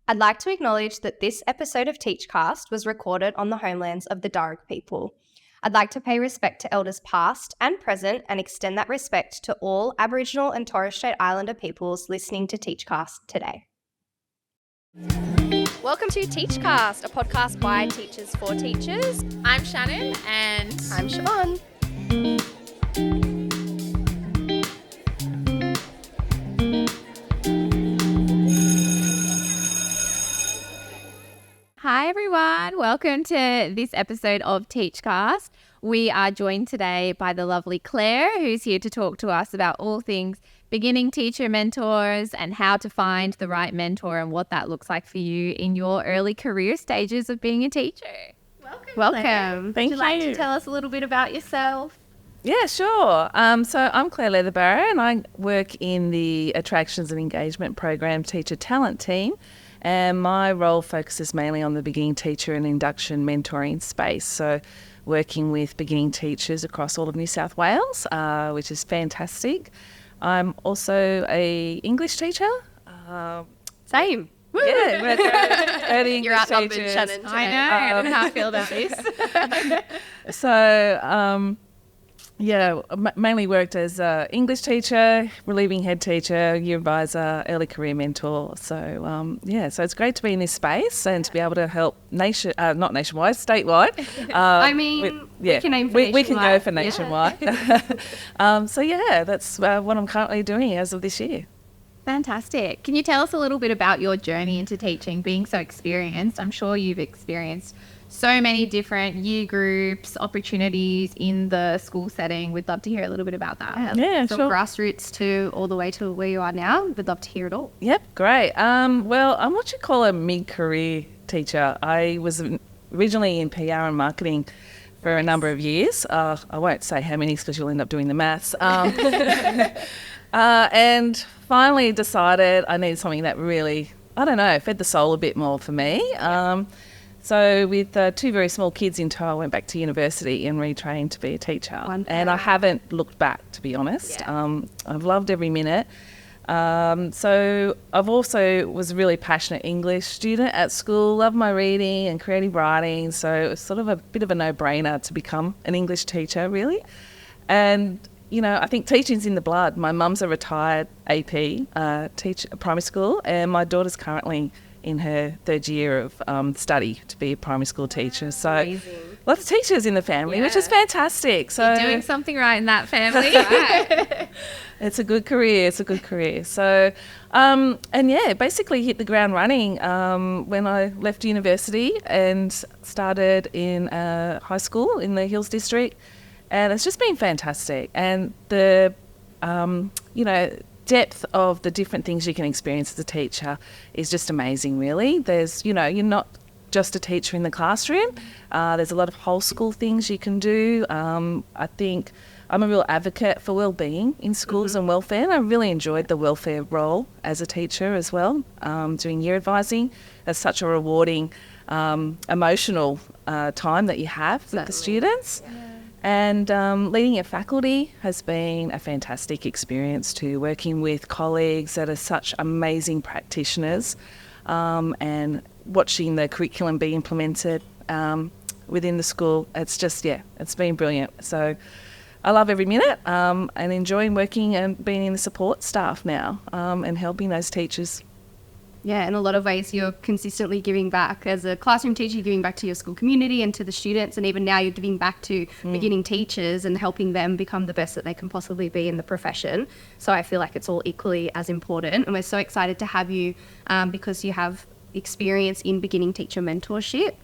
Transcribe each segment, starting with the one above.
I'd like to acknowledge that this episode of Teachcast was recorded on the homelands of the Darug people. I'd like to pay respect to elders past and present and extend that respect to all Aboriginal and Torres Strait Islander peoples listening to Teachcast today. Welcome to Teachcast, a podcast by teachers for teachers. I'm Shannon and I'm Siobhan. Hi everyone, welcome to this episode of Teachcast. We are joined today by the lovely Clare, who's here to talk to us about all things beginning teacher mentors and how to find the right mentor and what that looks like for you in your early career stages of being a teacher. Welcome. Would you like to tell us a little bit about yourself? Yeah, sure. So I'm Clare Leatherbarrow and I work in the Attractions and Engagement Program Teacher Talent team. And my role focuses mainly on the beginning teacher and induction mentoring space. So working with beginning teachers across all of New South Wales, which is fantastic. I'm also a English teacher. Same. Yeah, we're the English You're outnumbered, teachers. Shannon. I know, I don't know how I feel about this. So, mainly worked as an English teacher, relieving head teacher, year advisor, early career mentor. So, so it's great to be in this space and to be able to help not nationwide, statewide. We can aim for we can go for nationwide. nationwide. That's what I'm currently doing as of this year. Fantastic. Can you tell us a little bit about your journey into teaching, being so experienced? I'm sure you've experienced so many different year groups, opportunities in the school setting. We'd love to hear a little bit about that. Yeah, From sure. grassroots to all the way to where you are now. We'd love to hear it all. Yep, great. I'm what you call a mid-career teacher. I was originally in PR and marketing for a number of years. I won't say how many because you'll end up doing the maths. And finally decided I needed something that really, fed the soul a bit more for me. So with two very small kids in tow, I went back to university and retrained to be a teacher. Wonderful. And I haven't looked back, to be honest. Yeah. I've loved every minute. So I've also was a really passionate English student at school, loved my reading and creative writing. So it was sort of a bit of a no-brainer to become an English teacher, really. And I think teaching's in the blood. My mum's a retired AP, teacher at primary school, and my daughter's currently in her third year of study to be a primary school teacher. So Amazing. Lots of teachers in the family, which is fantastic. So You're doing something right in that family. It's a good career. So, basically hit the ground running when I left university and started in high school in the Hills District. And it's just been fantastic. And the, depth of the different things you can experience as a teacher is just amazing, really. There's, you're not just a teacher in the classroom. There's a lot of whole school things you can do. I think I'm a real advocate for wellbeing in schools and welfare. And I really enjoyed the welfare role as a teacher as well, doing year advising. That's such a rewarding, emotional time that you have with the students. Yeah. And leading a faculty has been a fantastic experience too, working with colleagues that are such amazing practitioners and watching the curriculum be implemented within the school. It's just, it's been brilliant. So I love every minute and enjoying working and being in the support staff now and helping those teachers. Yeah, in a lot of ways, you're consistently giving back. As a classroom teacher, you're giving back to your school community and to the students, and even now you're giving back to beginning teachers and helping them become the best that they can possibly be in the profession. So I feel like it's all equally as important. And we're so excited to have you because you have experience in beginning teacher mentorship.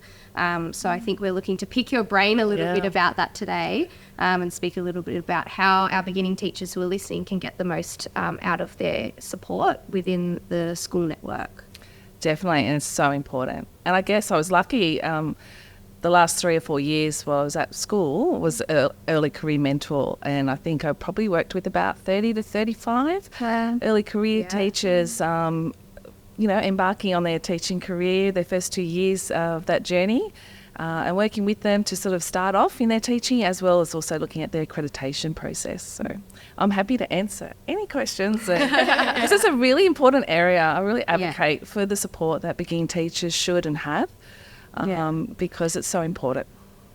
So I think we're looking to pick your brain a little bit about that today and speak a little bit about how our beginning teachers who are listening can get the most out of their support within the school network. Definitely, and it's so important. And I guess I was lucky. The last 3 or 4 years while I was at school was early career mentor, and I think I probably worked with about 30 to 35 early career teachers, embarking on their teaching career, their first 2 years of that journey. and working with them to sort of start off in their teaching, as well as also looking at their accreditation process. So I'm happy to answer any questions. This is a really important area. I really advocate for the support that beginning teachers should and have, because it's so important.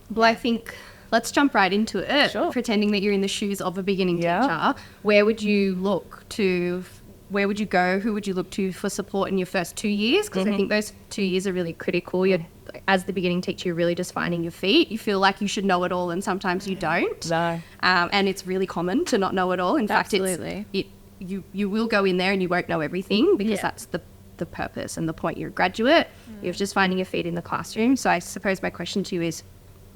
Well, I think let's jump right into it. Sure. Pretending that you're in the shoes of a beginning teacher, where would you look to? Where would you go? Who would you look to for support in your first 2 years? Because I think those 2 years are really critical. You're, as the beginning teacher, you're really just finding your feet. You feel like you should know it all, and sometimes you don't. No. And it's really common to not know it all. In fact, you will go in there and you won't know everything, because that's the purpose and the point. You're a graduate. You're just finding your feet in the classroom. So I suppose my question to you is,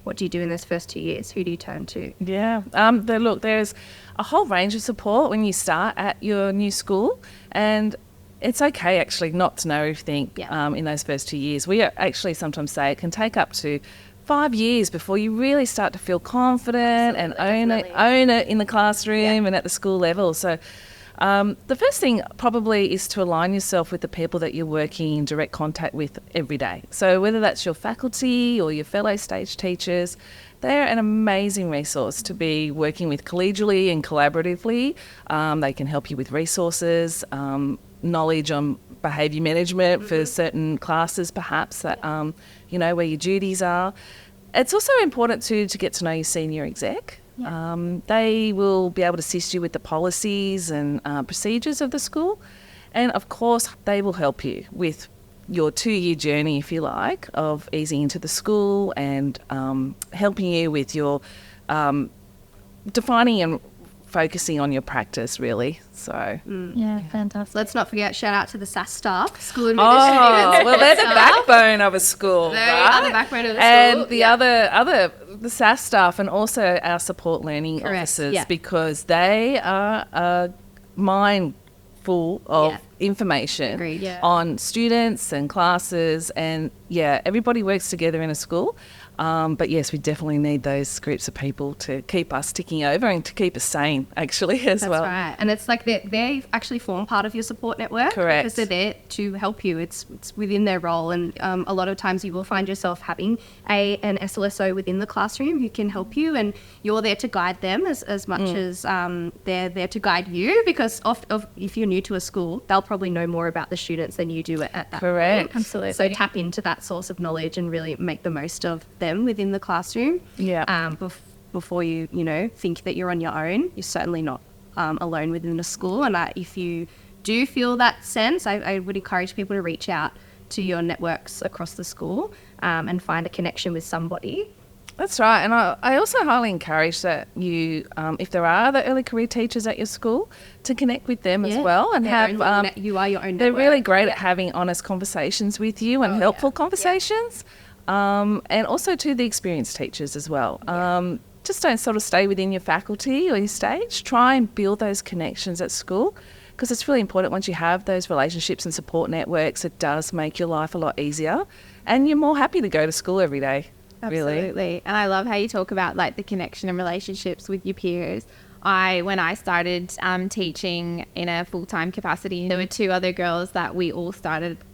what do you do in those first 2 years? Who do you turn to? Yeah. There's a whole range of support when you start at your new school, and it's okay actually not to know everything in those first 2 years. We actually sometimes say it can take up to 5 years before you really start to feel confident and own it in the classroom and at the school level. So the first thing probably is to align yourself with the people that you're working in direct contact with every day. So whether that's your faculty or your fellow stage teachers, they're an amazing resource to be working with collegially and collaboratively. They can help you with resources, knowledge on behaviour management for certain classes perhaps, that where your duties are. It's also important to get to know your senior exec. They will be able to assist you with the policies and procedures of the school, and of course they will help you with your 2-year journey, if you like, of easing into the school and helping you with your defining and focusing on your practice, really. So Fantastic. Let's not forget, shout out to the SAS staff, school administrators. Well, they're the backbone of a school, They right? are the backbone of the And school. the SAS staff, and also our support learning officers, because they are a mine full of information on students and classes, and everybody works together in a school. But yes, we definitely need those groups of people to keep us ticking over and to keep us sane, actually, as well. That's right. And it's like they actually form part of your support network. Correct. Because they're there to help you. It's within their role. And a lot of times you will find yourself having an SLSO within the classroom who can help you, and you're there to guide them as much as they're there to guide you, because if you're new to a school, they'll probably know more about the students than you do at that Correct. point. Absolutely. So tap into that source of knowledge and really make the most of them within the classroom. Before you think that you're on your own. You're certainly not alone within the school. And if you do feel that sense, I would encourage people to reach out to your networks across the school and find a connection with somebody. That's right. And I also highly encourage that you, if there are other early career teachers at your school, to connect with them as well, and have you are your own network. They're really great at having honest conversations with you and helpful conversations. And also to the experienced teachers as well. Just don't sort of stay within your faculty or your stage. Try and build those connections at school, because it's really important. Once you have those relationships and support networks, it does make your life a lot easier, and you're more happy to go to school every day. Absolutely. Really. And I love how you talk about like the connection and relationships with your peers. When I started teaching in a full-time capacity, there were 2 other girls that we all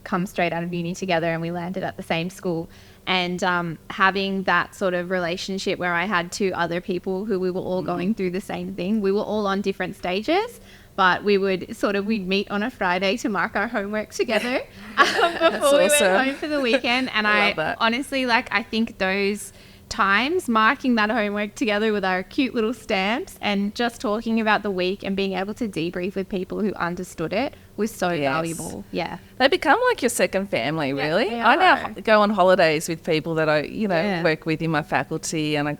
come straight out of uni together, and we landed at the same school. And having that sort of relationship where I had 2 other people who we were all going through the same thing. We were all on different stages, but we'd meet on a Friday to mark our homework together before we went home for the weekend. And I honestly, I think those times marking that homework together with our cute little stamps and just talking about the week and being able to debrief with people who understood it was so valuable. They become like your second family, really. I now go on holidays with people that I work with in my faculty, and I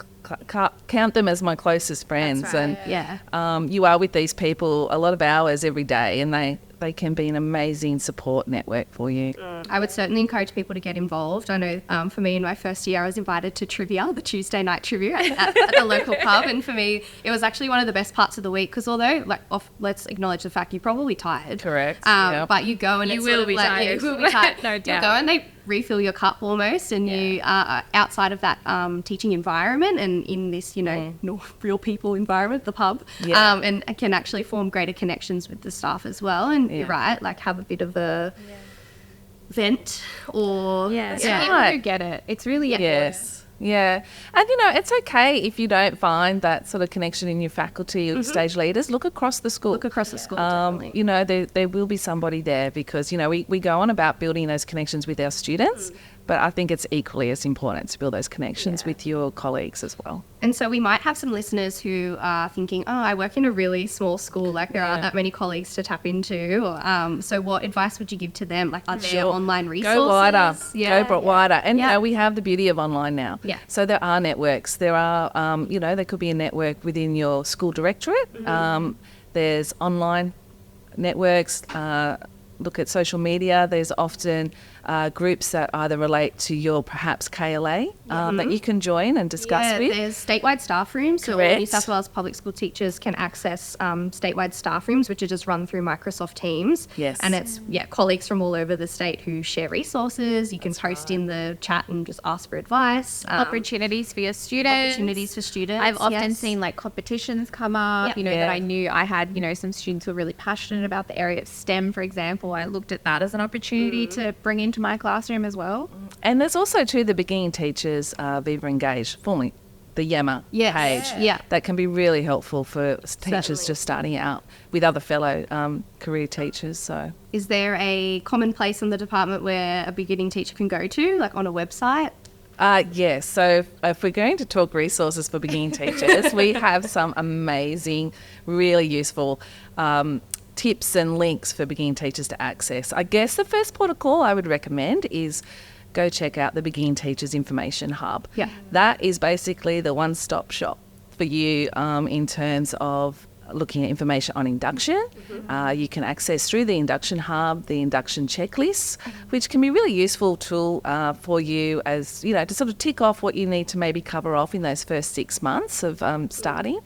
count them as my closest friends. That's right. And you are with these people a lot of hours every day, and they can be an amazing support network for you. I would certainly encourage people to get involved. I know for me in my first year, I was invited to trivia, the Tuesday night trivia at the local pub. And for me, it was actually one of the best parts of the week, because although, let's acknowledge the fact you're probably tired. Correct. But you go and you will be tired. You will be tired. No doubt. You go and they refill your cup almost, and you are outside of that teaching environment and in this, real people environment, the pub, and can actually form greater connections with the staff as well. And you're right, have a bit of a vent or Yeah. right. You get it. It's really Yes. Yeah. And, it's okay if you don't find that sort of connection in your faculty or stage leaders. Look across the school. look across the school. Definitely. There will be somebody there because, we go on about building those connections with our students, but I think it's equally as important to build those connections with your colleagues as well. And so we might have some listeners who are thinking, I work in a really small school, like there aren't that many colleagues to tap into. So what advice would you give to them? Like, are there online resources? Go wider. Yeah. Go wider. And we have the beauty of online now. Yeah. So there are networks. There are, there could be a network within your school directorate. There's online networks. Look at social media. There's often groups that either relate to your perhaps KLA that you can join and discuss with. There's statewide staff rooms. So all Correct. New South Wales public school teachers can access statewide staff rooms, which are just run through Microsoft Teams. Yes. And it's colleagues from all over the state who share resources. You can post in the chat and just ask for advice. opportunities for your students. Opportunities for students. I've often yes. seen like competitions come up, Yep. that I knew I had, some students who were really passionate about the area of STEM, for example. I looked at that as an opportunity to bring into my classroom as well. And there's also too the beginning teachers Viva Engage, formerly the Yammer Yes. page. Yeah. That can be really helpful for teachers Certainly. just starting out with other fellow career teachers. So Is there a common place in the department where a beginning teacher can go to, like on a website? yes, so if we're going to talk resources for beginning teachers, we have some amazing, really useful tips and links for beginning teachers to access. I guess the first port of call I would recommend is go check out the Beginning Teachers Information Hub. Yeah. That is basically the one-stop shop for you in terms of looking at information on induction. You can access through the induction hub the induction checklist, which can be a really useful tool for you as, to sort of tick off what you need to maybe cover off in those first 6 months of starting.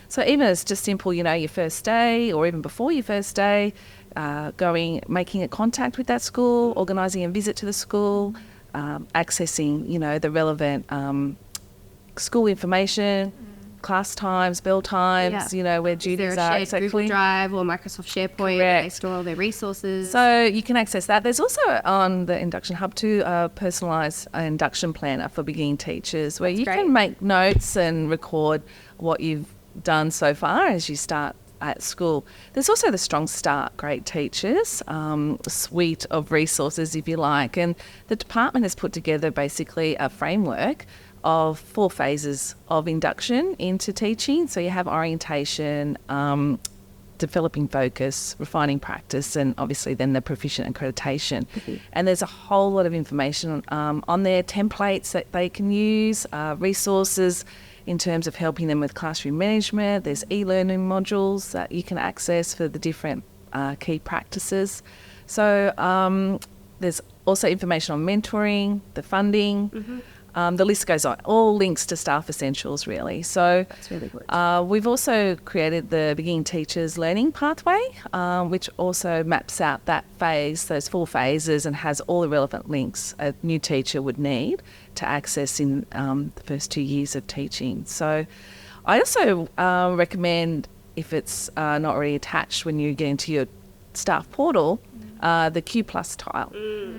So even as just simple, your first day or even before your first day, making a contact with that school, organising a visit to the school, accessing, the relevant school information, class times, bell times, where Is duties there are. a shared Google Drive or Microsoft SharePoint where they store all their resources? So you can access that. There's also on the Induction Hub too a personalised induction planner for beginning teachers where can make notes and record what you've done so far as you start at school. There's also the Strong Start Great Teachers suite of resources, if you like, and the department has put together basically a framework of 4 phases of induction into teaching. So you have orientation, developing focus, refining practice, and obviously then the proficient accreditation. And there's a whole lot of information on there, templates that they can use, resources in terms of helping them with classroom management. There's e-learning modules that you can access for the different key practices. So there's also information on mentoring, the funding. The list goes on. All links to staff essentials, really. So That's really good. we've also created the Beginning Teachers Learning Pathway, which also maps out that phase, those 4 phases, and has all the relevant links a new teacher would need to access in the first 2 years of teaching. So I also recommend, if it's not already attached when you get into your staff portal, the Q Plus tile.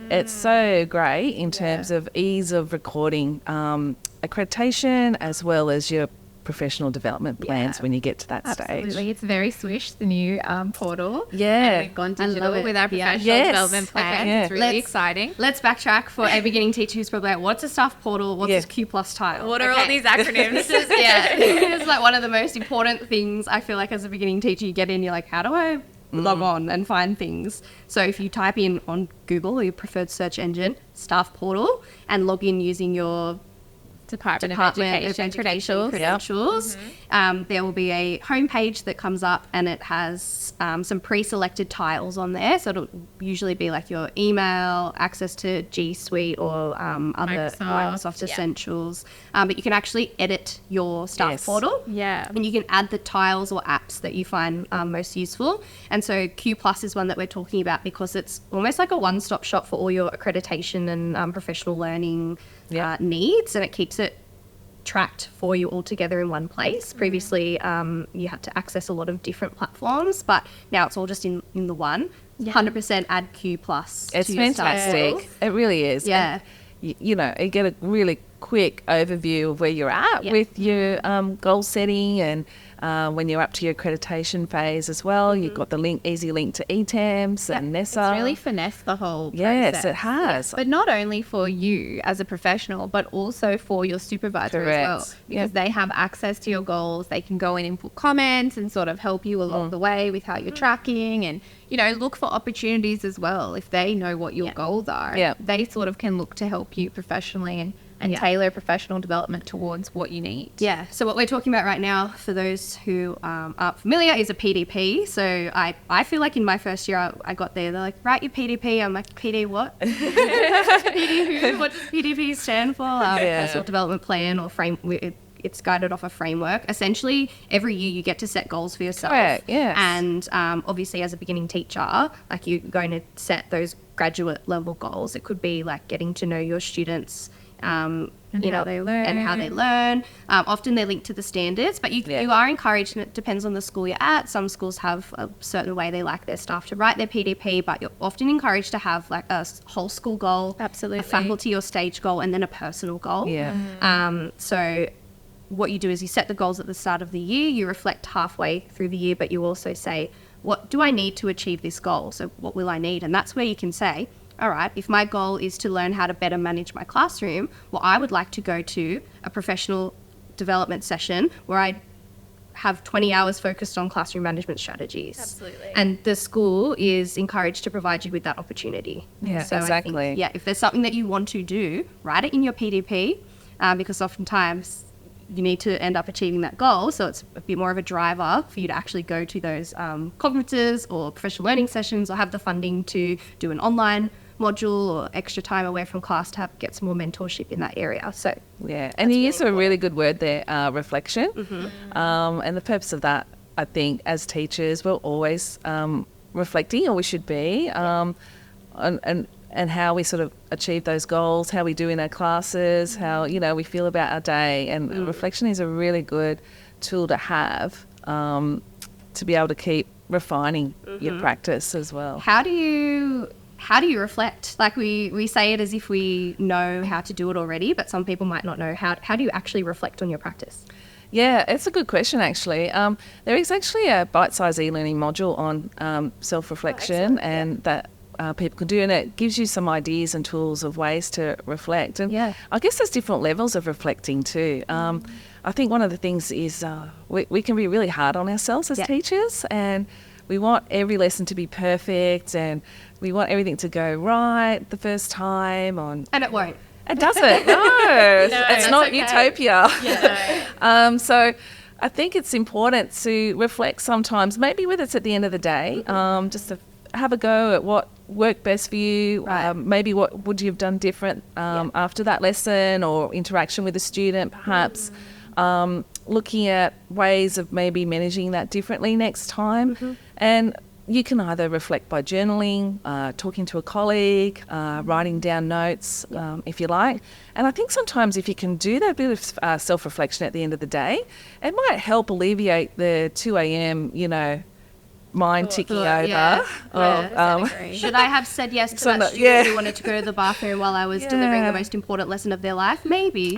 It's so great in terms of ease of recording accreditation as well as your professional development plans when you get to that stage. Absolutely. It's very Swish, the new portal. Yeah. And we've gone digital it. with our Yeah. professional Yes. development plans. Okay. It's really Let's- exciting. Let's backtrack for a beginning teacher who's probably like, what's a staff portal? What's Yeah. this Q Plus tile? What are all these acronyms? This is, it's like one of the most important things I feel like as a beginning teacher you get in, you're like, how do I log on and find things? So if you type in on Google or your preferred search engine, staff portal, and log in using your Department of Department Education of credentials. credentials. There will be a homepage that comes up and it has some pre-selected tiles on there. So it'll usually be like your email, access to G Suite or other Microsoft Essentials. But you can actually edit your staff portal. Yeah. And you can add the tiles or apps that you find most useful. And so Q Plus is one that we're talking about because it's almost like a one-stop shop for all your accreditation and professional learning needs, and it keeps it tracked for you all together in one place. Previously, you had to access a lot of different platforms, but now it's all just in the one. 100% add Q plus. It's to your fantastic. stuff. It really is. Yeah. And, you know, you get a really quick overview of where you're at with your goal setting, and when you're up to your accreditation phase as well, you've got the easy link to ETAMS and NSW. It's really finessed the whole process. Yes, it has. But not only for you as a professional, but also for your supervisor as well. Correct. Because they have access to your goals. They can go in and put comments and sort of help you along the way with how you're tracking, and, you know, look for opportunities as well. If they know what your goals are, they sort of can look to help you professionally and tailor professional development towards what you need. Yeah. So what we're talking about right now, for those who aren't familiar, is a PDP. So I feel like in my first year I got there, they're like, write your PDP. I'm like, PD what? PD who? What does PDP stand for? Personal development plan or frame. It's guided off a framework. Essentially, every year you get to set goals for yourself. Correct, yes. And obviously, as a beginning teacher, like, you're going to set those graduate level goals. It could be like getting to know your students, how they learn. Often they're linked to the standards, but you are encouraged, and it depends on the school you're at. Some schools have a certain way they like their staff to write their PDP, but you're often encouraged to have like a whole school goal, Absolutely. a faculty or stage goal, and then a personal goal. So what you do is you set the goals at the start of the year, you reflect halfway through the year, but you also say, what do I need to achieve this goal? So what will I need? And that's where you can say, all right, if my goal is to learn how to better manage my classroom, well, I would like to go to a professional development session where I have 20 hours focused on classroom management strategies. Absolutely. And the school is encouraged to provide you with that opportunity. Yeah, so exactly. I think, if there's something that you want to do, write it in your PDP, because oftentimes you need to end up achieving that goal. So it's a bit more of a driver for you to actually go to those conferences or professional learning sessions, or have the funding to do an online module or extra time away from class to get some more mentorship in that area. So and you use a really good word there, reflection. And the purpose of that, I think, as teachers, we're always reflecting, or we should be, and how we sort of achieve those goals, how we do in our classes, how, you know, we feel about our day. And reflection is a really good tool to have, to be able to keep refining your practice as well. How do you reflect? Like, we say it as if we know how to do it already, but some people might not know. How do you actually reflect on your practice? Yeah, it's a good question, actually. There is actually a bite-sized e-learning module on self-reflection, and that people can do, and it gives you some ideas and tools of ways to reflect. And I guess there's different levels of reflecting too. I think one of the things is we can be really hard on ourselves as teachers, and we want every lesson to be perfect, and we want everything to go right the first time. And it won't. It doesn't. No, it's not utopia. So I think it's important to reflect sometimes, maybe whether it's at the end of the day, just to have a go at what worked best for you. Maybe what would you have done different after that lesson, or interaction with a student perhaps. Looking at ways of maybe managing that differently next time. And you can either reflect by journaling, talking to a colleague, writing down notes, if you like. And I think sometimes if you can do that bit of self-reflection at the end of the day, it might help alleviate the 2 a.m., mind ticking over. Should I have said yes to that student who wanted to go to the bathroom while I was delivering the most important lesson of their life? Maybe.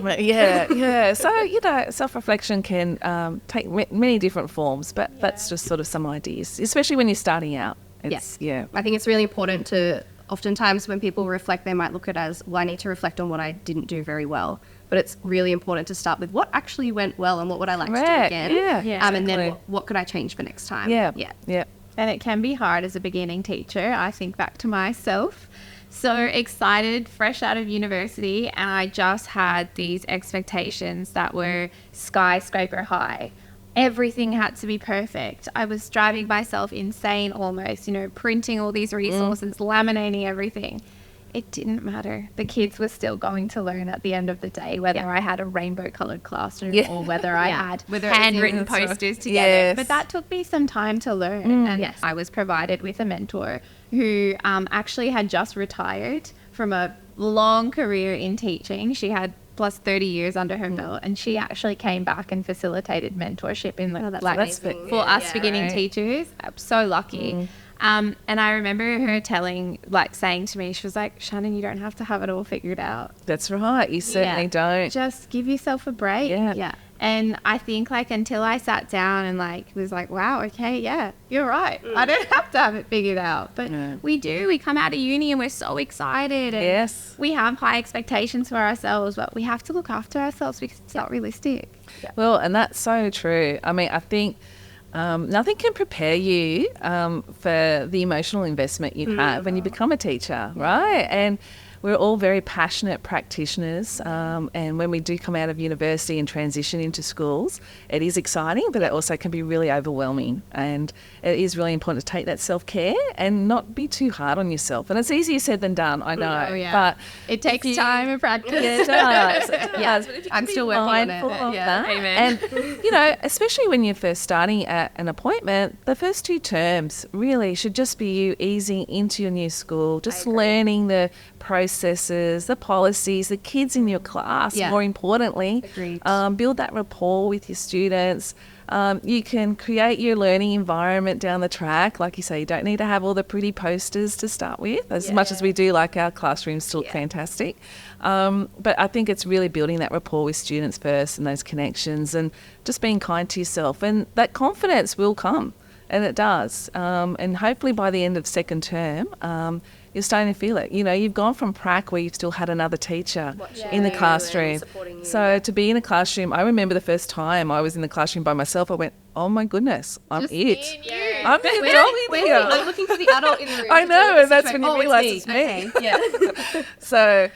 So, self-reflection can take many different forms, but that's just sort of some ideas, especially when you're starting out. I think it's really important to, oftentimes when people reflect, they might look at it as, well, I need to reflect on what I didn't do very well. But it's really important to start with what actually went well and what would I like to do again. And then what could I change for next time. And it can be hard as a beginning teacher. I think back to myself. So excited, fresh out of university, and I just had these expectations that were skyscraper high. Everything had to be perfect. I was driving myself insane almost, printing all these resources, laminating everything. It didn't matter. The kids were still going to learn at the end of the day, whether I had a rainbow-coloured classroom or whether I had handwritten posters together. But that took me some time to learn. And I was provided with a mentor who actually had just retired from a long career in teaching. She had plus 30 years under her belt, and she actually came back and facilitated mentorship in for us beginning teachers. I'm so lucky. And I remember her saying to me, she was like, Shannon, you don't have to have it all figured out. That's right. You certainly don't. Just give yourself a break. Yeah. And I think until I sat down and was like, wow, okay, yeah, you're right. I don't have to have it figured out. But we do. We come out of uni and we're so excited. And yes. We have high expectations for ourselves, but we have to look after ourselves because it's not realistic. Yeah. Well, and that's so true. I mean, I think nothing can prepare you for the emotional investment you have when you become a teacher, right? And we're all very passionate practitioners, and when we do come out of university and transition into schools, it is exciting, but it also can be really overwhelming. And it is really important to take that self-care and not be too hard on yourself. And it's easier said than done, I know. Oh, yeah. But it takes time and practice. It does. It does. Yeah. But if you I'm can still be working on it. mindful of Yeah. that, Amen. and, especially when you're first starting at an appointment, the first 2 terms really should just be you easing into your new school, just learning the processes, the policies, the kids in your class, more importantly. Agreed. Build that rapport with your students. You can create your learning environment down the track. Like you say, you don't need to have all the pretty posters to start with, as much as we do like our classrooms to look fantastic. But I think it's really building that rapport with students first and those connections and just being kind to yourself. And that confidence will come, and it does. And hopefully by the end of second term, you're starting to feel it. You've gone from prac where you've still had another teacher in the classroom. So to be in a classroom, I remember the first time I was in the classroom by myself, I went, oh my goodness, I'm Just it. me and you. I'm the adult in here. I'm looking for the adult in the room. I know, and that's when you realise it's me. Okay. Yeah. So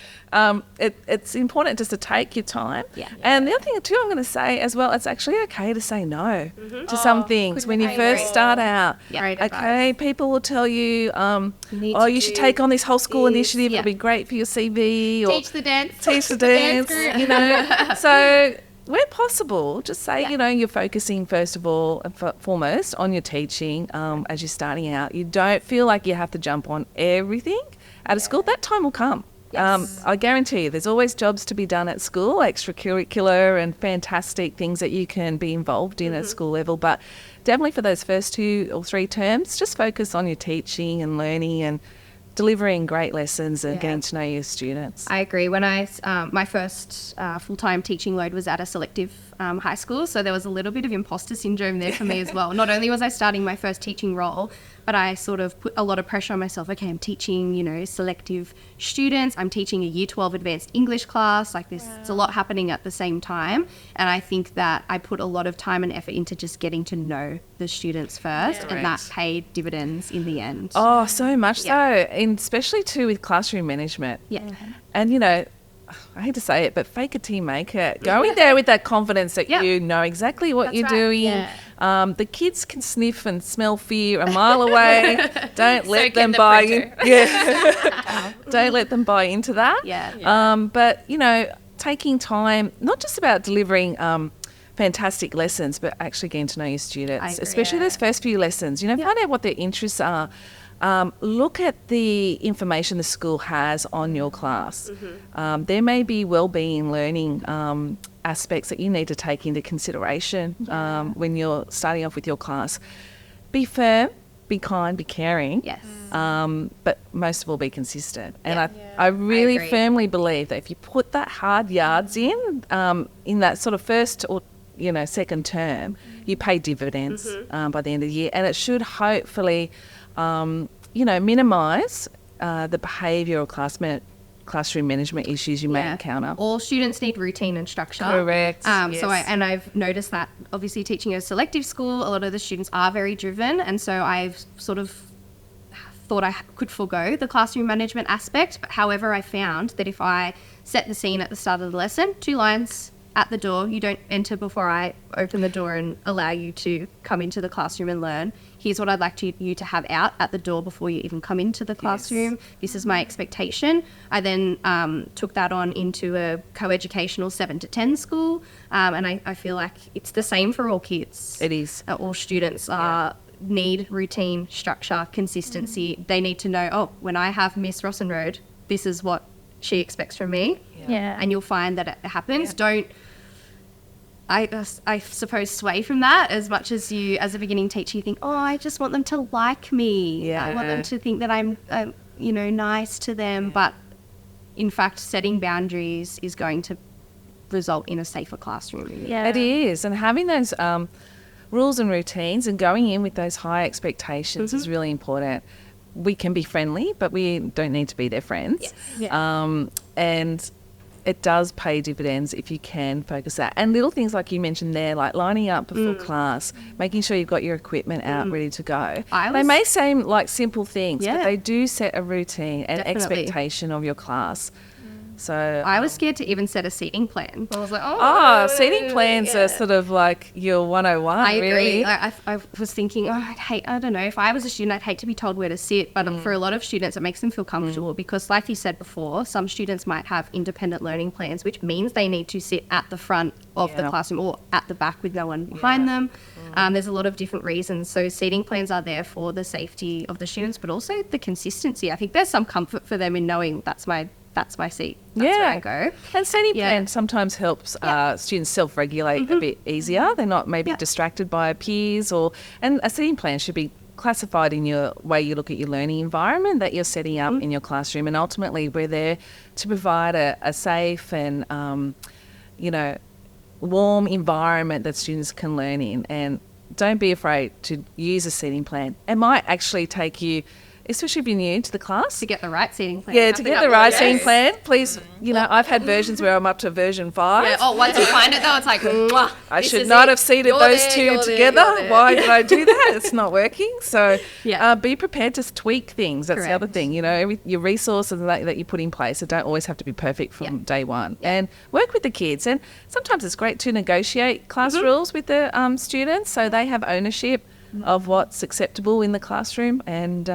it's important just to take your time. Yeah. And the other thing too, I'm going to say as well, it's actually okay to say no to some things when you first start out. Great Okay, advice. people will tell you, need oh, to you should do take on this whole school this. initiative. Yeah. It'll be great for your CV. Or Teach the dance. teach the dance, group. So where possible, just say, you're focusing first of all and foremost on your teaching as you're starting out. You don't feel like you have to jump on everything at a school. That time will come. I guarantee you there's always jobs to be done at school, extracurricular and fantastic things that you can be involved in at school level. But definitely for those first 2 or 3 terms, just focus on your teaching and learning and delivering great lessons and getting to know your students. I agree. When my first full-time teaching load was at a selective high school, so there was a little bit of imposter syndrome there for me as well. Not only was I starting my first teaching role, but I sort of put a lot of pressure on myself. Okay, I'm teaching, selective students. I'm teaching a Year 12 advanced English class. It's a lot happening at the same time. And I think that I put a lot of time and effort into just getting to know the students first, and that paid dividends in the end. Oh, so much so, and especially too with classroom management. Yeah. And, I hate to say it, but fake it till you make it. Going there with that confidence that you know exactly what you're doing. Yeah. The kids can sniff and smell fear a mile away. Don't let them the buy printer. in. Yeah. Don't let them buy into that. Yeah. But, taking time, not just about delivering fantastic lessons, but actually getting to know your students, especially those first few lessons. Find out what their interests are. Look at the information the school has on your class. There may be wellbeing learning aspects that you need to take into consideration when you're starting off with your class. Be firm, be kind, be caring. Yes. But most of all, be consistent. And I really firmly believe that if you put that hard yards in that sort of first or second term, you pay dividends by the end of the year, and it should hopefully minimise the behavioural classroom management issues you may encounter. All students need routine and structure. Correct. So I've noticed that obviously teaching a selective school, a lot of the students are very driven, and so I've sort of thought I could forego the classroom management aspect. But however, I found that if I set the scene at the start of the lesson, 2 lines at the door, you don't enter before I open the door and allow you to come into the classroom and learn. Here's what I'd like you to have out at the door before you even come into the classroom. This is my expectation. I then took that on into a co-educational 7 to 10 school, and I feel like it's the same for all kids. It is. All students need routine, structure, consistency. They need to know, when I have Miss Rossenroad, this is what she expects from me. Yeah. And you'll find that it happens. Don't I suppose sway from that as much as you, as a beginning teacher, you think, oh, I just want them to like me. Yeah. I want them to think that I'm, nice to them. But in fact, setting boundaries is going to result in a safer classroom. Yeah. It is. And having those rules and routines and going in with those high expectations is really important. We can be friendly, but we don't need to be their friends. Yes. Yeah. And it does pay dividends if you can focus that. And little things like you mentioned there, like lining up before class, making sure you've got your equipment out ready to go. They may seem like simple things, but they do set a routine and expectation of your class. So I was scared to even set a seating plan. I was like, seating plans are sort of like your 101. I agree. Really. I was thinking, I don't know, if I was a student, I'd hate to be told where to sit. But for a lot of students, it makes them feel comfortable because, like you said before, some students might have independent learning plans, which means they need to sit at the front of the classroom or at the back with no one behind them. There's a lot of different reasons. So seating plans are there for the safety of the students, but also the consistency. I think there's some comfort for them in knowing that's my seat. That's where I go. And seating plan sometimes helps students self-regulate a bit easier. They're not maybe distracted by peers and a seating plan should be classified in your way you look at your learning environment that you're setting up in your classroom. And ultimately we're there to provide a safe and, warm environment that students can learn in. And don't be afraid to use a seating plan. It might actually take you, especially if you're new to the class. To get the right seating plan. Yeah, to get the right seating plan, please, I've had versions where I'm up to version 5. Yeah. Oh, once you find it though, it's like, mwah, I should not have seated those two together. Why did I do that? It's not working. So be prepared to tweak things. That's the other thing. Your resources that you put in place, they don't always have to be perfect from day one. Yeah. And work with the kids. And sometimes it's great to negotiate class rules with the students so they have ownership of what's acceptable in the classroom. And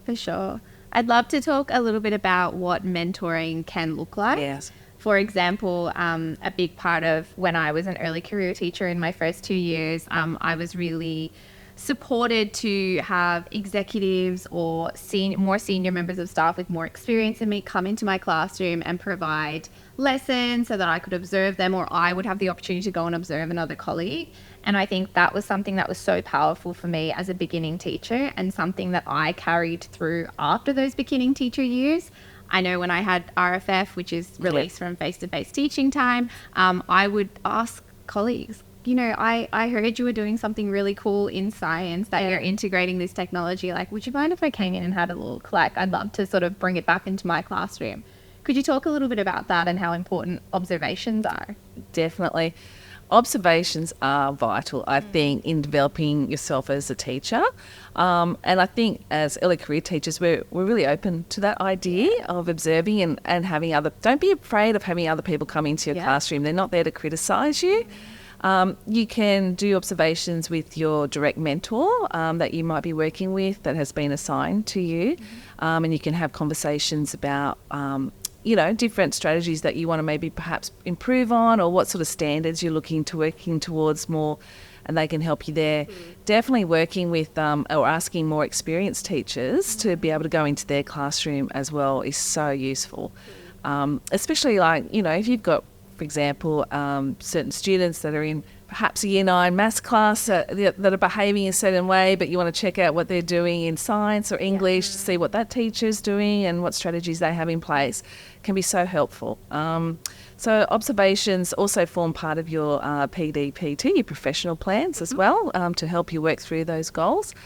for sure. I'd love to talk a little bit about what mentoring can look like. Yes. For example, a big part of when I was an early career teacher in my first 2 years, I was really supported to have executives or more senior members of staff with more experience than me come into my classroom and provide lessons so that I could observe them, or I would have the opportunity to go and observe another colleague. And I think that was something that was so powerful for me as a beginning teacher and something that I carried through after those beginning teacher years. I know when I had RFF, which is released from face-to-face teaching time, I would ask colleagues, I heard you were doing something really cool in science, that you're integrating this technology. Like, would you mind if I came in and had a look? Like, I'd love to sort of bring it back into my classroom. Could you talk a little bit about that and how important observations are? Definitely. Observations are vital, I think, in developing yourself as a teacher. And I think as early career teachers, we're really open to that idea of observing and having don't be afraid of having other people come into your classroom. They're not there to criticise you. You can do observations with your direct mentor that you might be working with that has been assigned to you. And you can have conversations about different strategies that you want to maybe perhaps improve on, or what sort of standards you're working towards more, and they can help you there. Definitely working with or asking more experienced teachers to be able to go into their classroom as well is so useful. Especially if you've got, for example, certain students that are in perhaps a Year 9 maths class that are behaving in a certain way, but you want to check out what they're doing in science or English to see what that teacher's doing and what strategies they have in place, can be so helpful. So observations also form part of your PDPT, your professional plans as well, to help you work through those goals.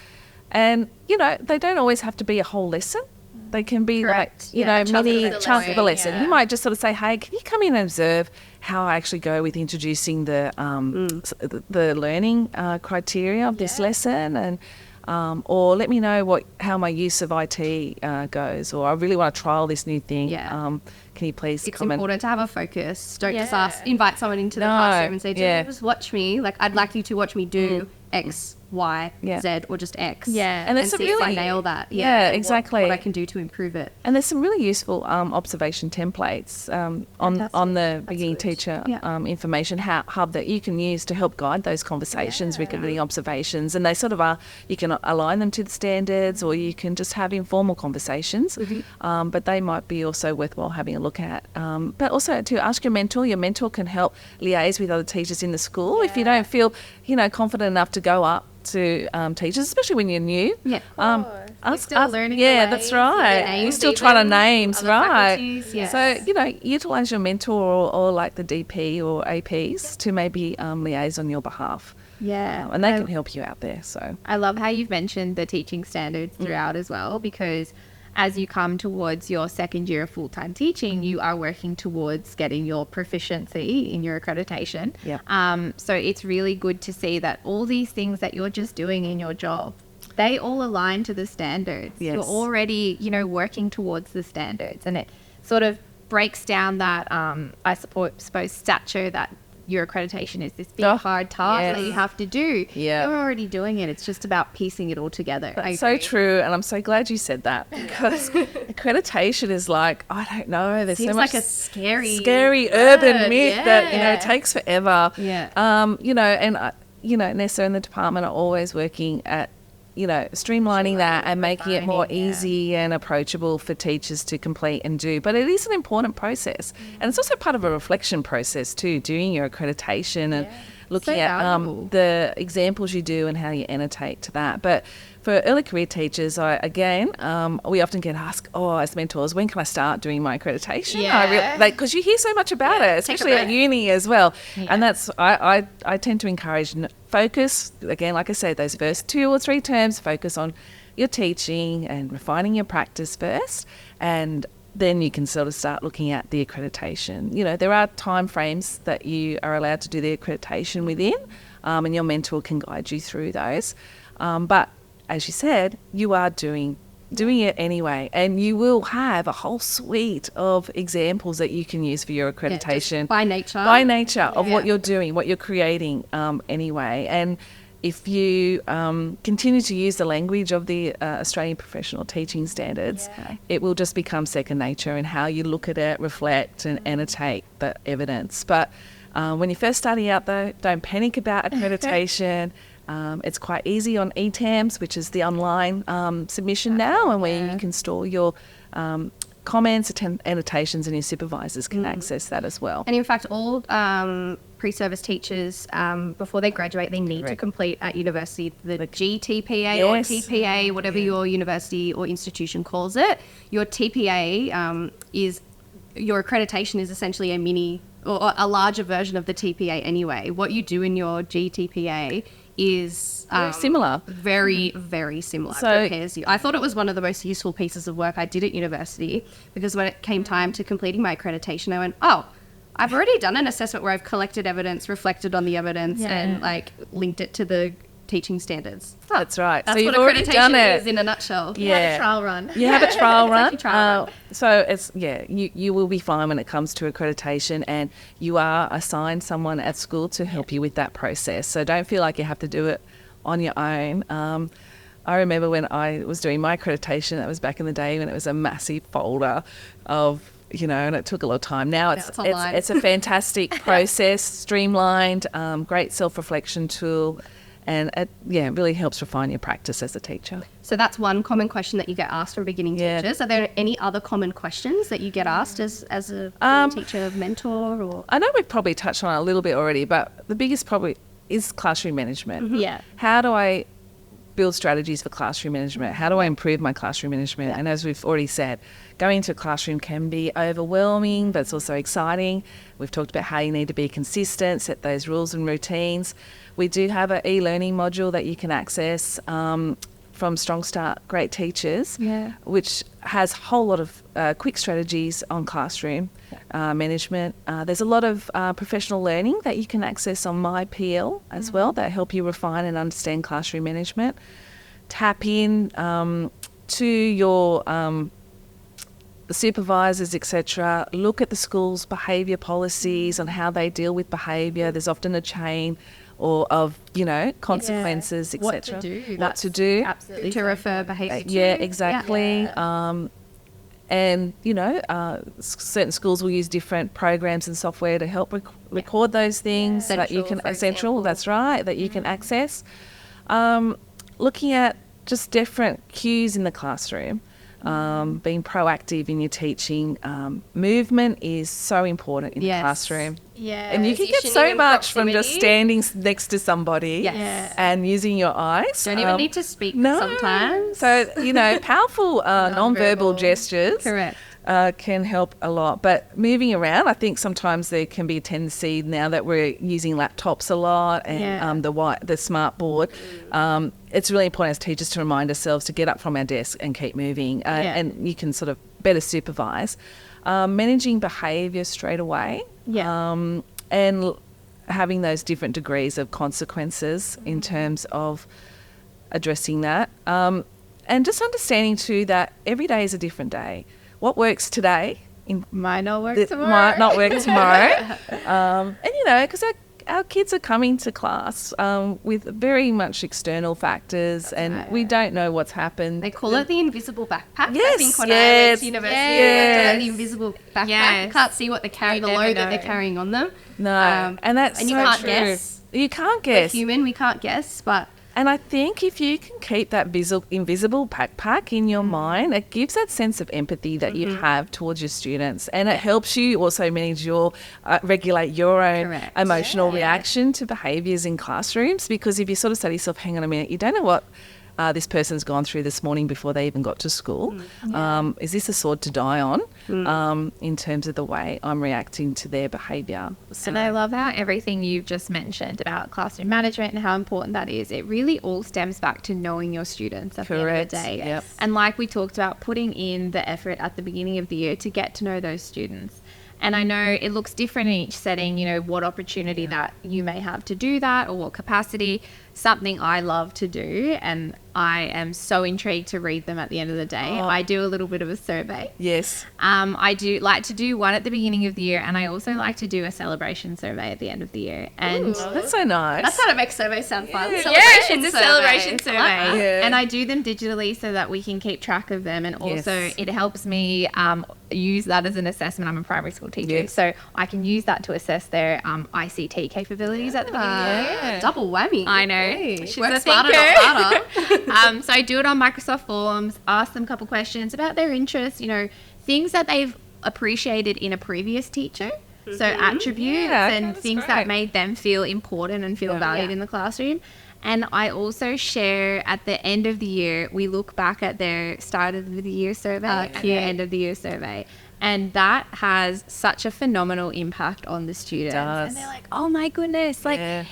And, they don't always have to be a whole lesson. They can be mini chunk of a lesson. You might just sort of say, hey, can you come in and observe how I actually go with introducing the learning criteria of this lesson, and or let me know how my use of IT goes, or I really want to trial this new thing. Can you please It's comment? important to have a focus. Don't just invite someone into the classroom and say, just watch me. Like, I'd like you to watch me do X, Y, Z, or just X. Yeah. And see if I nail that. Exactly. What I can do to improve it. And there's some really useful observation templates on the beginning teacher information hub that you can use to help guide those conversations regarding observations. And they sort of are, you can align them to the standards, or you can just have informal conversations. But they might be also worthwhile having a look at. But also to ask your mentor. Your mentor can help liaise with other teachers in the school if you don't feel, confident enough to go up to teachers, especially when you're new. Still learning. That's right. You're still trying to names, right? So utilize your mentor or like the DP or APs to maybe liaise on your behalf. And they can help you out there. So I love how you've mentioned the teaching standards throughout as well, because as you come towards your second year of full-time teaching, you are working towards getting your proficiency in your accreditation. So it's really good to see that all these things that you're just doing in your job, they all align to the standards. You're already, working towards the standards, and it sort of breaks down that, I suppose, stature that your accreditation is this big hard task that you have to do. You're already doing it. It's just about piecing it all together. That's so true, and I'm so glad you said that, because accreditation is like, I don't know, there's Seems so much like a scary urban myth that it takes forever. And Nessa and the department are always working at streamlining that and making it more easy and approachable for teachers to complete and do. But it is an important process. And it's also part of a reflection process too, doing your accreditation and looking at the examples you do and how you annotate to that. But for early career teachers, we often get asked, as mentors, when can I start doing my accreditation? Because you hear so much about it, especially at uni as well. And that's, I tend to encourage focus, again, like I said, those first 2 or 3 terms, focus on your teaching and refining your practice first, and then you can sort of start looking at the accreditation. There are time frames that you are allowed to do the accreditation within, and your mentor can guide you through those. But as you said, you are doing it anyway, and you will have a whole suite of examples that you can use for your accreditation by nature of what you're doing, what you're creating anyway. And if you continue to use the language of the Australian Professional Teaching Standards, it will just become second nature in how you look at it, reflect and annotate the evidence. But when you're first starting out though, don't panic about accreditation. It's quite easy on eTams, which is the online submission now, and where you can store your comments, annotations, and your supervisors can access that as well. And in fact, all pre-service teachers, before they graduate, they need to complete at university the GTPA or TPA, whatever your university or institution calls it. Your TPA your accreditation is essentially a mini or a larger version of the TPA anyway. What you do in your GTPA is similar. Very, very similar. So, it prepares you. I thought it was one of the most useful pieces of work I did at university, because when it came time to completing my accreditation, I went, I've already done an assessment where I've collected evidence, reflected on the evidence, and linked it to the teaching standards. That's right. That's so what you've already done accreditation it is in a nutshell. You have a trial run. You have a trial run. It's like a trial run. So it's you will be fine when it comes to accreditation, and you are assigned someone at school to help you with that process. So don't feel like you have to do it on your own. I remember when I was doing my accreditation, that was back in the day when it was a massive folder of, and it took a lot of time. Now it's a fantastic process, streamlined, great self-reflection tool. And it really helps refine your practice as a teacher. So that's one common question that you get asked from beginning teachers. Are there any other common questions that you get asked as a teacher, mentor? Or I know we've probably touched on it a little bit already, but the biggest probably is classroom management. How do I build strategies for classroom management? How do I improve my classroom management? And as we've already said, going into a classroom can be overwhelming, but it's also exciting. We've talked about how you need to be consistent, set those rules and routines. We do have an e-learning module that you can access from Strong Start Great Teachers, which has a whole lot of quick strategies on classroom management. There's a lot of professional learning that you can access on MyPL as well that help you refine and understand classroom management. Tap in to your supervisors, etc. Look at the school's behaviour policies on how they deal with behaviour. There's often a chain or of, consequences, What etc. to do. What to do. Absolutely. To refer behaviour to. Yeah, exactly. Yeah. And, certain schools will use different programs and software to help record those things that you can, Central, that's right, that you can access. Looking at just different cues in the classroom, being proactive in your teaching. Movement is so important in the classroom. Yeah. And you can get so much from just standing next to somebody and using your eyes. Don't even need to speak sometimes. So, powerful non-verbal gestures Correct. Can help a lot. But moving around, I think sometimes there can be a tendency now that we're using laptops a lot and the smart board. It's really important as teachers to remind ourselves to get up from our desk and keep moving. And you can sort of better supervise. Managing behaviour straight away. And having those different degrees of consequences in terms of addressing that. And just understanding too that every day is a different day. What works today might not work tomorrow. Might not work tomorrow. And, because our kids are coming to class with very much external factors, and we don't know what's happened. They call it the invisible backpack. Yes, I think when I went to university, yes. the invisible backpack. You can't see what they're carrying, the load that they're carrying on them. No, and that's and you so can't true. guess. You can't guess. We're human, we can't guess, but... And I think if you can keep that invisible backpack in your mind, it gives that sense of empathy that you have towards your students, and it helps you also manage regulate your own emotional reaction to behaviours in classrooms. Because if you sort of say to yourself, hang on a minute, you don't know what this person's gone through this morning before they even got to school. Is this a sword to die on in terms of the way I'm reacting to their behaviour? And I love how everything you've just mentioned about classroom management and how important that is. It really all stems back to knowing your students at the end of the day. Yep. And like we talked about, putting in the effort at the beginning of the year to get to know those students. And I know it looks different in each setting, what opportunity that you may have to do that or what capacity. Something I love to do, and I am so intrigued to read them at the end of the day. I do a little bit of a survey. Yes. I do like to do one at the beginning of the year, and I also like to do a celebration survey at the end of the year. And that's so nice. That's how to make surveys sound fun. It's a celebration survey. Yeah. And I do them digitally so that we can keep track of them. And also it helps me use that as an assessment. I'm a primary school teacher, so I can use that to assess their ICT capabilities at the beginning of the year. Double whammy. I know. She's Work a smarter, thinker. not harder. So I do it on Microsoft Forms, ask them a couple questions about their interests, things that they've appreciated in a previous teacher. So attributes and things that made them feel important and feel valued in the classroom. And I also share at the end of the year, we look back at their start of the year survey and their end of the year survey. And that has such a phenomenal impact on the students. And they're like, oh my goodness.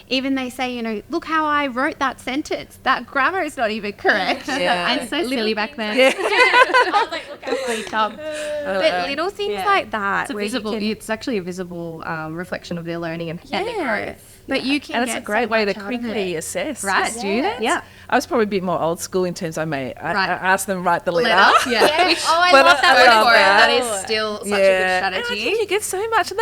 Even they say, look how I wrote that sentence. That grammar is not even correct. I'm so silly back then. I was like, look how silly dumb. But little things like that. It's actually a visible reflection of their learning and their growth. But you can, and it's a great way to quickly assess students. Yeah. I was probably a bit more old school in terms I asked them write the letter. I love that word for it. That is still such a good strategy. And I think you get so much, and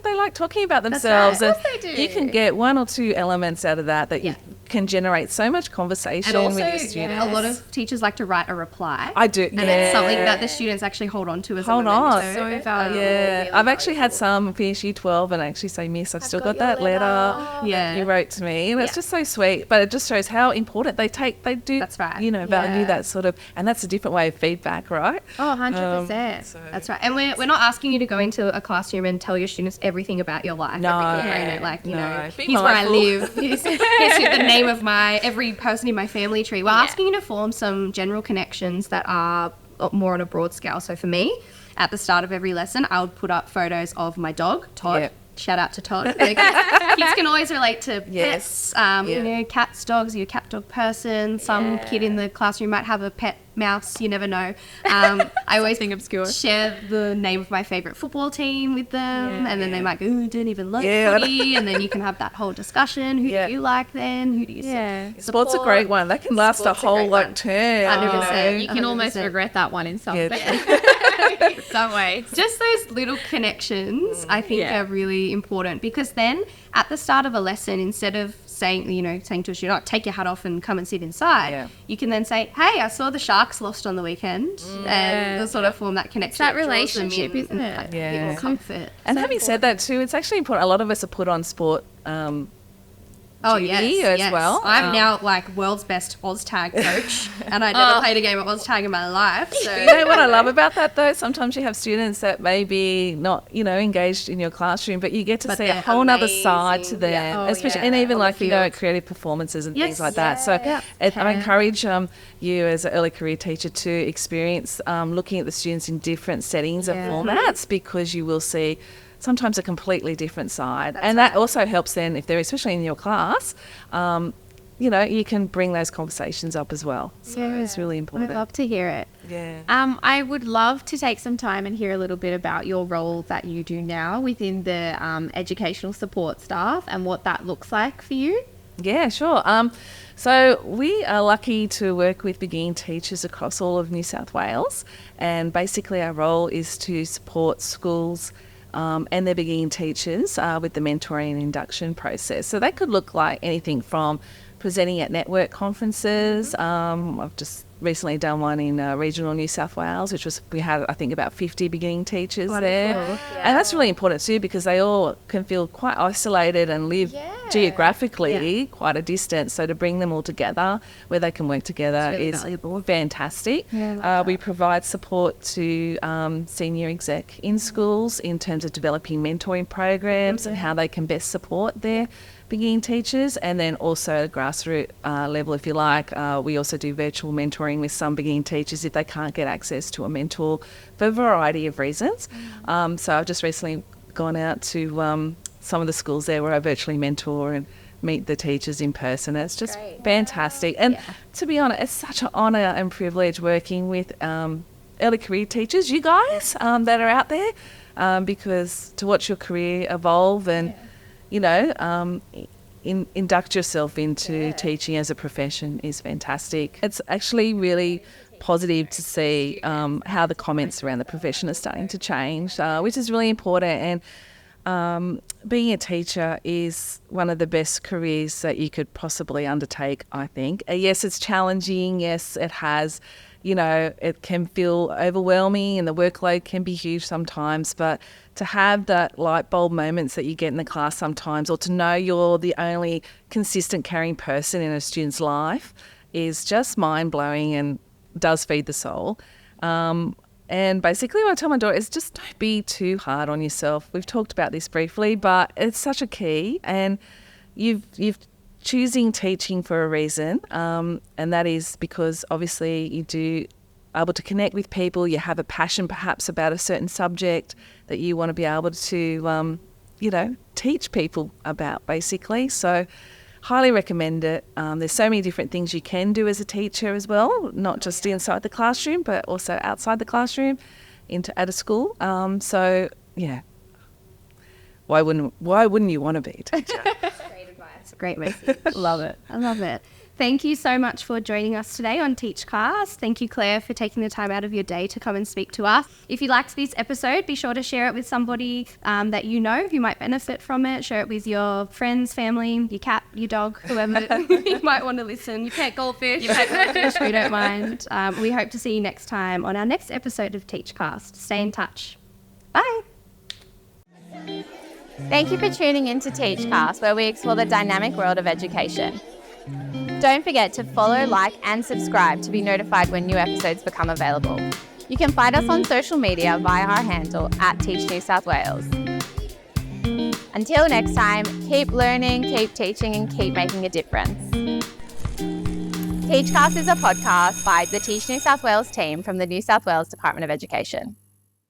they like talking about themselves. That's right. Of course they do. You can get one or two elements out of that you can generate so much conversation with your students. A lot of teachers like to write a reply. I do. And it's something that the students actually hold on to as a memento. So valuable. Yeah. I've actually had some finish year 12 and actually say, Miss, I've still got that letter you wrote to me. And it's just so sweet. But it just shows how important they do. That's right. Value that sort of, and that's a different way of feedback, right? Oh, 100%. That's right. And we're not asking you to go into a classroom and tell your students everything about your life. No. Here's where I live. Here's the name of every person in my family tree. We're asking you to form some general connections that are more on a broad scale. So for me, at the start of every lesson, I would put up photos of my dog, Todd. Yep. Shout out to Todd. Kids can always relate to pets, cats, dogs. You're a cat dog person. Some kid in the classroom might have a pet mouse. You never know. I always obscure. Share the name of my favourite football team with them, and then they might go, "Ooh, don't even like footy," and then you can have that whole discussion. Who do you like then? Who do you support? Sport's a great one. That can last a whole term. 100%. You can almost regret that one in some ways. Just those little connections I think are really important, because then at the start of a lesson, instead of saying to a student, take your hat off and come and sit inside. Yeah. You can then say, hey, I saw the Sharks lost on the weekend, and they'll sort of form that connection. That relationship, isn't it? A bit more comfort. And having said that too, it's actually important. A lot of us are put on sport duty as well. I'm now like world's best OzTag coach, and I never played a game of OzTag in my life. So You know what I love about that though? Sometimes you have students that may be not, engaged in your classroom, but you get to see a whole other side to them, especially, and even like, at creative performances and things like that. So I encourage you as an early career teacher to experience looking at the students in different settings and formats, because you will see sometimes a completely different side. That also helps then, if they're especially in your class, you can bring those conversations up as well. So it's really important. I'd love to hear it. Yeah. I would love to take some time and hear a little bit about your role that you do now within the educational support staff and what that looks like for you. Yeah, sure. So we are lucky to work with beginning teachers across all of New South Wales, and basically our role is to support schools and their beginning teachers with the mentoring and induction process. So that could look like anything from presenting at network conferences. I've just recently done one in regional New South Wales, we had, I think, about 50 beginning teachers there. Cool. Yeah. And that's really important too, because they all can feel quite isolated and live geographically quite a distance. So to bring them all together where they can work together is valuable. Fantastic. Yeah, we provide support to senior exec in schools in terms of developing mentoring programs and how they can best support their beginning teachers, and then also at a grassroots level, if you like, we also do virtual mentoring with some beginning teachers if they can't get access to a mentor for a variety of reasons. So I've just recently gone out to some of the schools there where I virtually mentor and meet the teachers in person. It's just fantastic. And to be honest, it's such an honour and privilege working with early career teachers, you guys that are out there, because to watch your career evolve and induct yourself into teaching as a profession is fantastic. It's actually really positive to see how the comments around the profession are starting to change, which is really important. And being a teacher is one of the best careers that you could possibly undertake, I think. Yes, it's challenging. Yes, it has, it can feel overwhelming and the workload can be huge sometimes, but to have that light bulb moments that you get in the class sometimes, or to know you're the only consistent caring person in a student's life, is just mind-blowing and does feed the soul. And basically what I tell my daughter is just don't be too hard on yourself. We've talked about this briefly, but it's such a key, and you've choosing teaching for a reason, and that is because obviously you do able to connect with people, you have a passion perhaps about a certain subject that you want to be able to, teach people about basically. So highly recommend it. There's so many different things you can do as a teacher as well, not just inside the classroom, but also outside the classroom at a school. So yeah, why wouldn't you want to be a teacher? Great advice. Great message. Love it. I love it. Thank you so much for joining us today on Teachcast. Thank you, Claire, for taking the time out of your day to come and speak to us. If you liked this episode, be sure to share it with somebody that you know who might benefit from it. Share it with your friends, family, your cat, your dog, whoever you might want to listen. Your pet goldfish. We don't mind. We hope to see you next time on our next episode of Teachcast. Stay in touch. Bye. Thank you for tuning in to Teachcast, where we explore the dynamic world of education. Don't forget to follow, like and subscribe to be notified when new episodes become available. You can find us on social media via our handle @TeachNewSouthWales. Until next time, keep learning, keep teaching and keep making a difference. Teachcast is a podcast by the Teach New South Wales team from the New South Wales Department of Education.